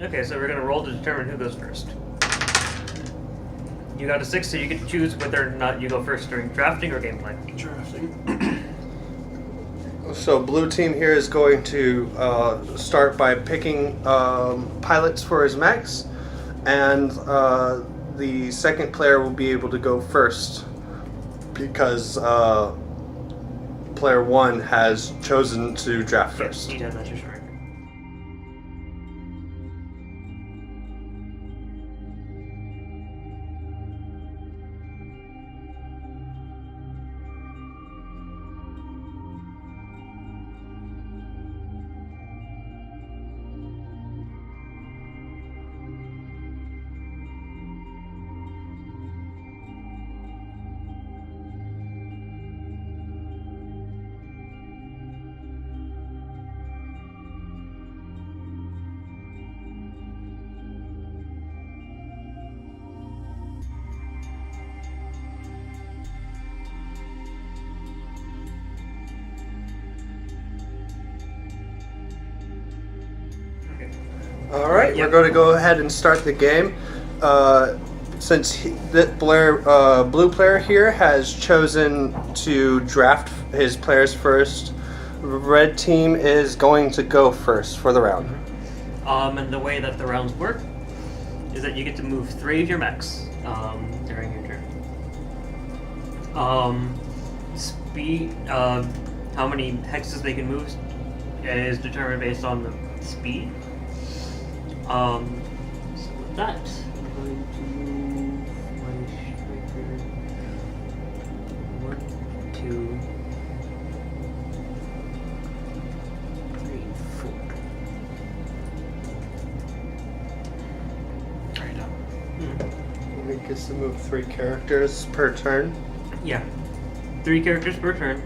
Okay, so we're going to roll to determine who goes first. You got a 6, so you get to choose whether or not you go first during drafting or gameplay. Drafting. So blue team here is going to start by picking pilots for his mechs, and the second player will be able to go first because player 1 has chosen to draft first. Yeah, that's your striker. All right, Yep. we're going to go ahead and start the game. Since the blue player here has chosen to draft his players first, red team is going to go first for the round. And the way that the rounds work is that you get to move 3 of your mechs during your turn. Speed, how many hexes they can move is determined based on the speed. So with that, I'm going to move my striker 1, 2, 3, 4. Alright, done. He gets to move 3 characters per turn. Yeah, 3 characters per turn.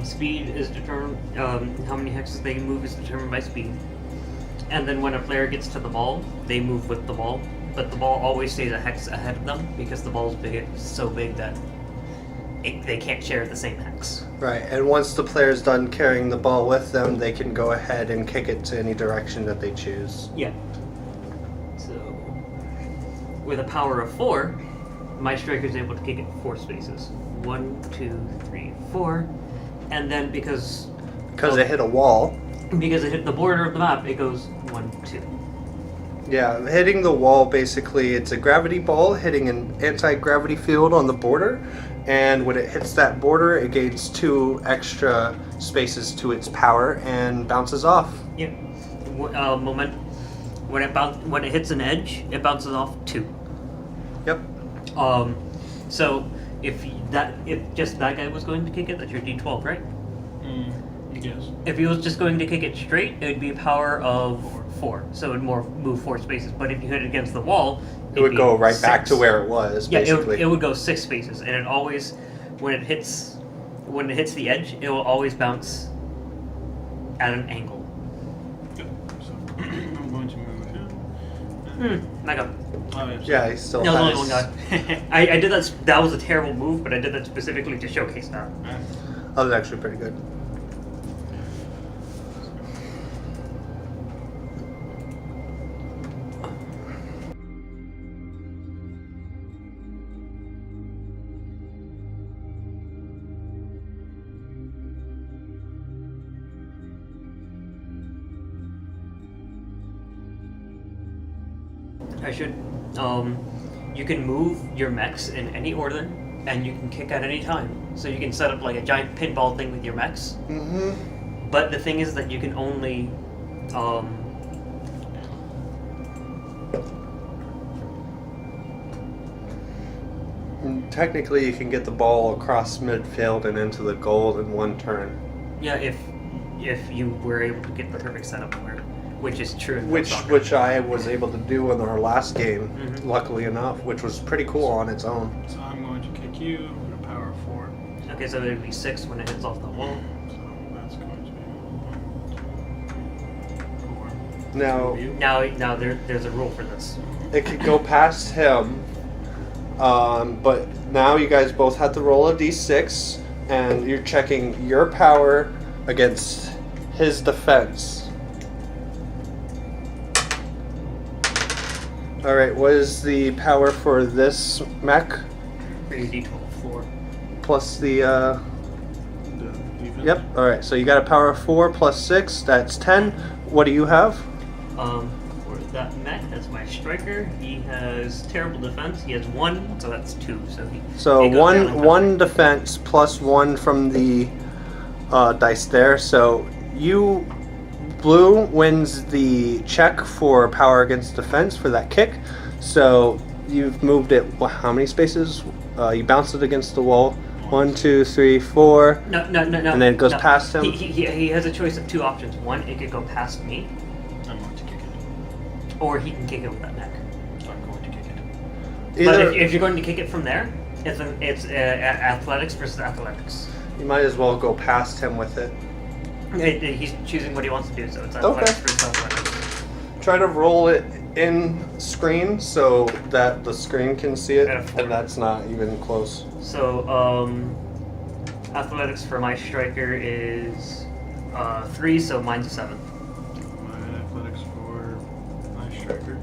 Speed is determined. How many hexes they can move is determined by speed. And then when a player gets to the ball, they move with the ball. But the ball always stays a hex ahead of them because the ball's so big that they can't share the same hex. Right, and once the player's done carrying the ball with them, they can go ahead and kick it to any direction that they choose. Yeah. So, with a power of 4, my striker is able to kick it 4 spaces. 1, 2, 3, 4. And then because It hit a wall. Because it hit the border of the map, it goes 1, 2. Yeah, hitting the wall, basically, it's a gravity ball hitting an anti-gravity field on the border, and when it hits that border, it gains 2 extra spaces to its power and bounces off. Yeah. When it hits an edge, it bounces off 2. Yep. So if just that guy was going to kick it, that's your D12, right? Yes. If he was just going to kick it straight, it would be a power of 4, so it would move 4 spaces. But if you hit it against the wall, It would go right 6. back to where it was, Yeah, basically. it would go 6 spaces, and it always, when it hits the edge, it will always bounce at an angle. Good. So I'm going to move him. Mecha. Oh, yes. Yeah, he still No, has... there's only one guy. I did that. That was a terrible move, but I did that specifically to showcase that. That was actually pretty good. You can move your mechs in any order, and you can kick at any time. So you can set up like a giant pinball thing with your mechs. Mm-hmm. But the thing is that you can only, Technically, you can get the ball across midfield and into the goal in 1 turn. yeah, if you were able to get the perfect setup for it, which is true. in Which soccer. which I was able to do in our last game, Mhm. luckily enough, which was pretty cool on its own. So I'm going to kick you with a power of 4. Okay, so it would be 6 when it hits off the wall. So that's going to be 1, 2, 4. Now, Now there's a rule for this. it could go past him, but now you guys both have to roll a d6, and you're checking your power against his defense. All right. What is the power for this mech? 3d12 4. Plus the. The defense. Yep. All right. So you got a power of 4 plus 6. That's 10. What do you have? For that mech, that's my striker. He has terrible defense. He has 1, so that's 2. So he goes down in one defense plus 1 from the dice there. So you, blue, wins the check for power against defense for that kick. So you've moved it. How many spaces? You bounced it against the wall. 1, 2, 3, 4. No. And then it goes past him. He has a choice of 2 options. One, it could go past me, I'm going to kick it. or he can kick it with that mech. I'm going to kick it. But Either, if you're going to kick it from there, it's athletics versus athletics. you might as well go past him with it. He's choosing what he wants to do, so it's athletics versus athletics. Try to roll it in screen so that the screen can see it, At a 4. and that's not even close. So, athletics for my striker is 3, so mine's a 7. My athletics for my striker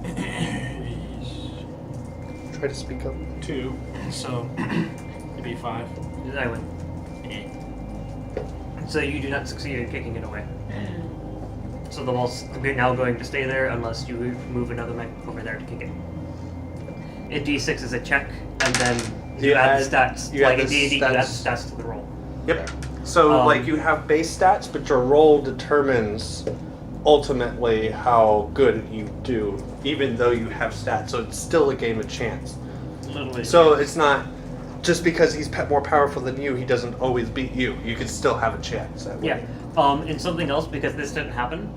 is Try to speak up. 2, so it'd be 5. I win. So you do not succeed in kicking it away. So the ball's now going to stay there unless you move another mech over there to kick it. A d6 is a check, and then you add the stats. you Like add a the D&D, you add the stats. stats to the roll. Yep. So, Um, like, you have base stats, but your roll determines ultimately how good you do, even though you have stats. So it's still a game of chance. Literally. So it's not just because he's more powerful than you, he doesn't always beat you. You could still have a chance. That way. Yeah. And something else, because this didn't happen,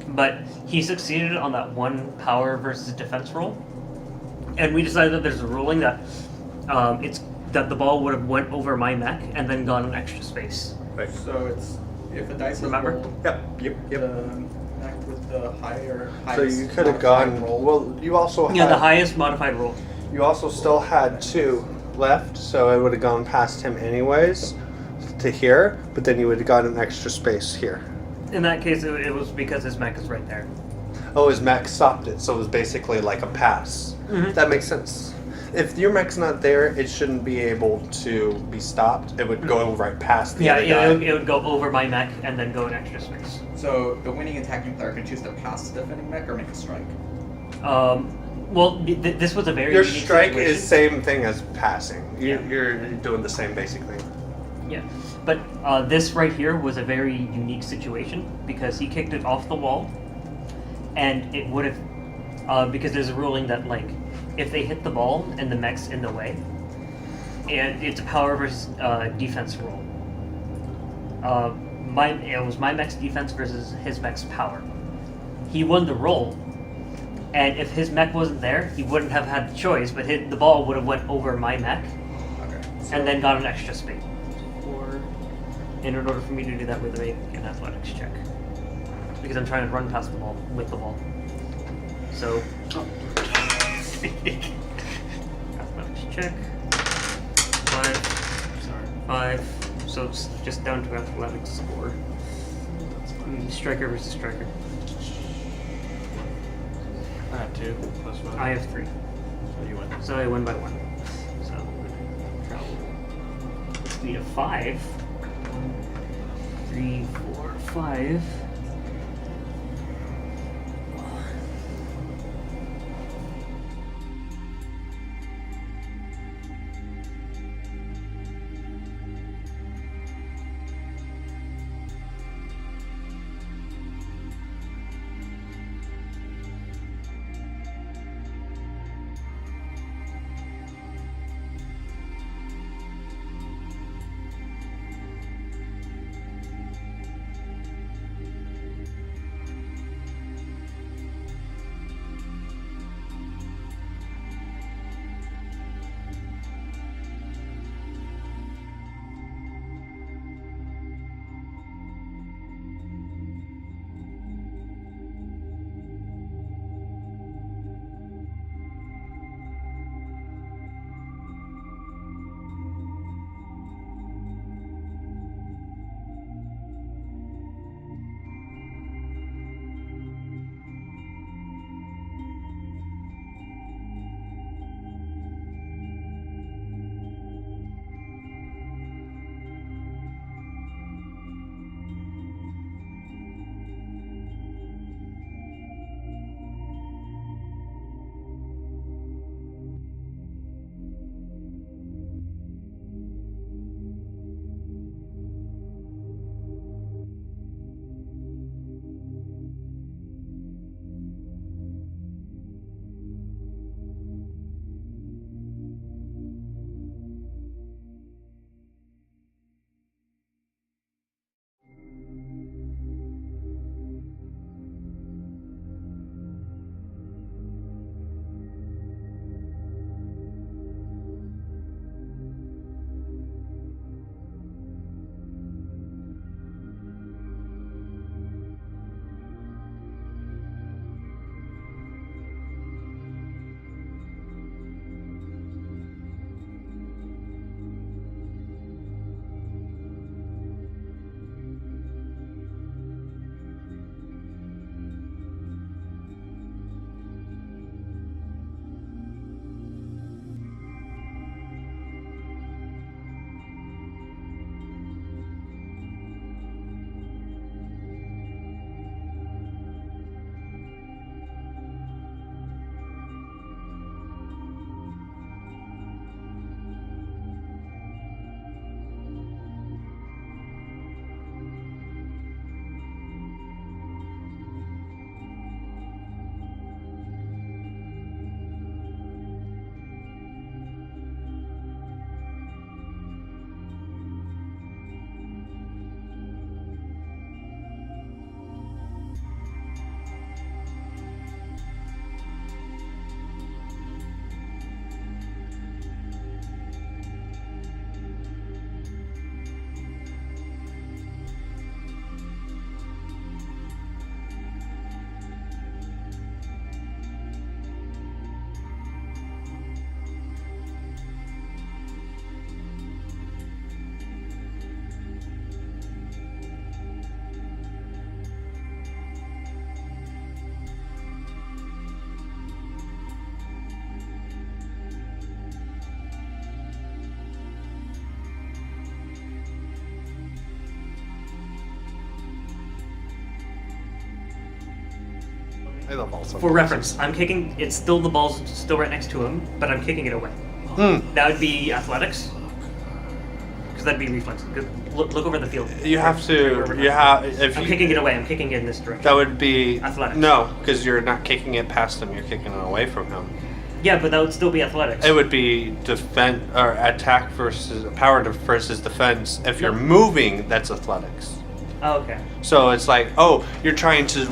but he succeeded on that 1 power versus defense roll, and we decided that there's a ruling that it's that the ball would have went over my mech and then gone an extra space. Right. So it's if a dice is Remember? rolled, Yep. the mech with the So highest you could have modified gone. roll. Well, you also had. Yeah, the highest modified roll. You also still had 2 left, so I would have gone past him anyways to here, but then you would have got an extra space here. In that case, it was because his mech is right there. Oh, his mech stopped it, so it was basically like a pass. Mhm. That makes sense. If your mech's not there, it shouldn't be able to be stopped. It would go right past the Yeah, other it, guy. it would go over my mech and then go an extra space. So the winning attacking player can choose to pass the defending mech or make a strike. Well, this was a very Your unique strike situation. is same thing as passing. Yeah. You're doing the same basic thing. Yeah, but this right here was a very unique situation because he kicked it off the wall, and it would have because there's a ruling that like if they hit the ball and the mech's in the way, and it's a power versus defense roll. It was my mech's defense versus his mech's power. He won the roll, and if his mech wasn't there, he wouldn't have had the choice. But the ball would have went over my mech, Okay. and then got an extra space. In order for me to do that with an athletics check, because I'm trying to run past the ball with the ball. So, athletics check. 5. So it's just down to athletics score. Striker versus striker. I have 2 plus 5. I have 3, So you win. so I win by 1. So travel. Speed of 5. 3, 4, 5. I love all For reference, I'm kicking. It's still the ball's still right next to him, but I'm kicking it away. Mm. That would be athletics, because that'd be reflex. Look over the field. You have to. You have. If I'm you, kicking it away. I'm kicking it in this direction. that would be Athletics. No, because you're not kicking it past him. You're kicking it away from him. Yeah, but that would still be athletics. It would be defend or attack versus versus defense. If you're No. moving, that's athletics. Oh, okay. So it's like, oh, you're trying to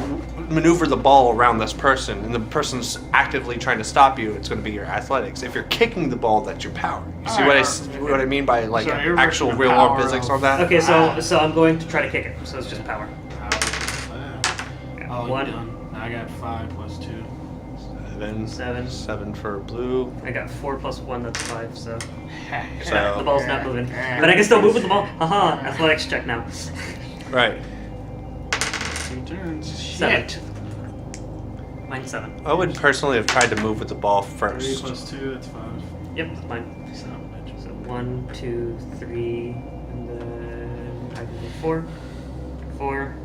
maneuver the ball around this person, and the person's actively trying to stop you. It's going to be your athletics. If you're kicking the ball, that's your power. You see what I mean by like So you're actual working the real world power physics of- on that? Okay, so I'm going to try to kick it. So it's just power. Oh, One. you're done. I got 5 plus 2. Seven. 7 for blue. I got 4 plus 1. That's 5. So So- the ball's not moving, but I can still move with the ball. Haha! Athletics check now. Right. 2 turns. 7. Shit. Mine's 7. I would personally have tried to move with the ball 3 first. plus 2, that's 5. Yep, that's mine. Son of a bitch. So 1, 2, 3, and then I can do 4. 4.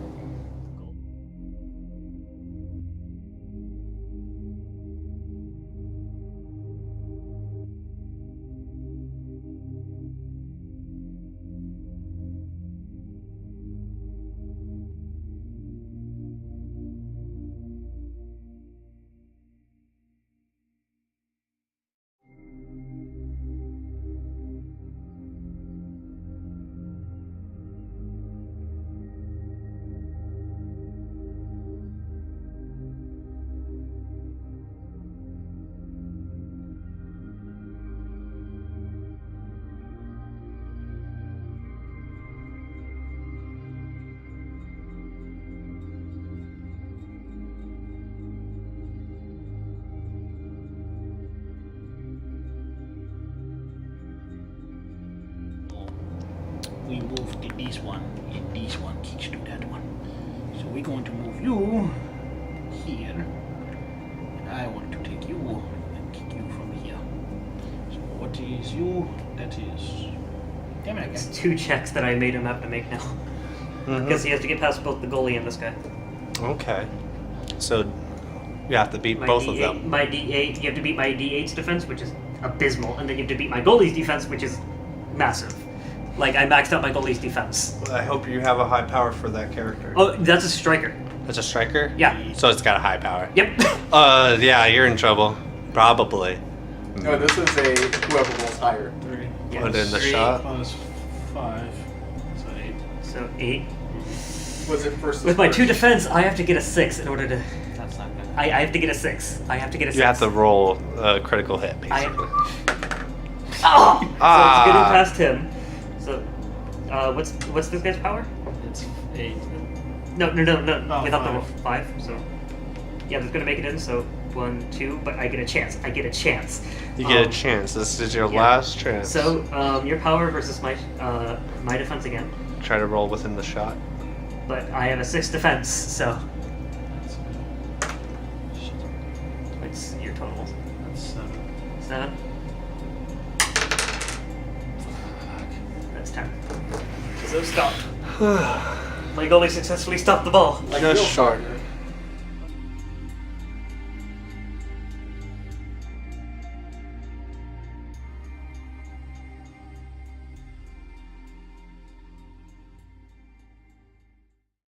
We moved this one, and this one kicks to that one. So we're going to move you here, and I want to take you and kick you from here. So what is you? That is. Damn it, It's again. 2 checks that I made him have to make now. Mhm. Because he has to get past both the goalie and this guy. Okay. So you have to beat My both D8, of them. My D8, you have to beat my D8's defense, which is abysmal, and then you have to beat my goalie's defense, which is massive. Like, I maxed out my goalie's defense. I hope you have a high power for that character. Oh, that's a striker. That's a striker? Yeah. So it's got a high power. Yep. Yeah, you're in trouble. Probably. No, this is a whoever rolls higher. 3 Yeah, Put in the 3, shot. plus 5, so 8. So 8. Was it first? With my 2 defense, I have to get a 6 in order to. That's not good. I have to get a 6. I have to get a 6. You have to roll a critical hit, I. basically. Oh! So Ah. it's getting past him. So, what's this guy's power? It's 8. No, Oh, without the roll. 5. 5. So, yeah, that's gonna make it in. So 1, 2, but I get a chance. I get a chance. You get a chance. This is your yeah. last chance. So, your power versus my defense again. Try to roll within the shot. But I have a 6 defense, so That's shit. what's your total? That's 7. 7. That's 10. So stop. My goalie successfully stopped the ball. Like Just real short. short.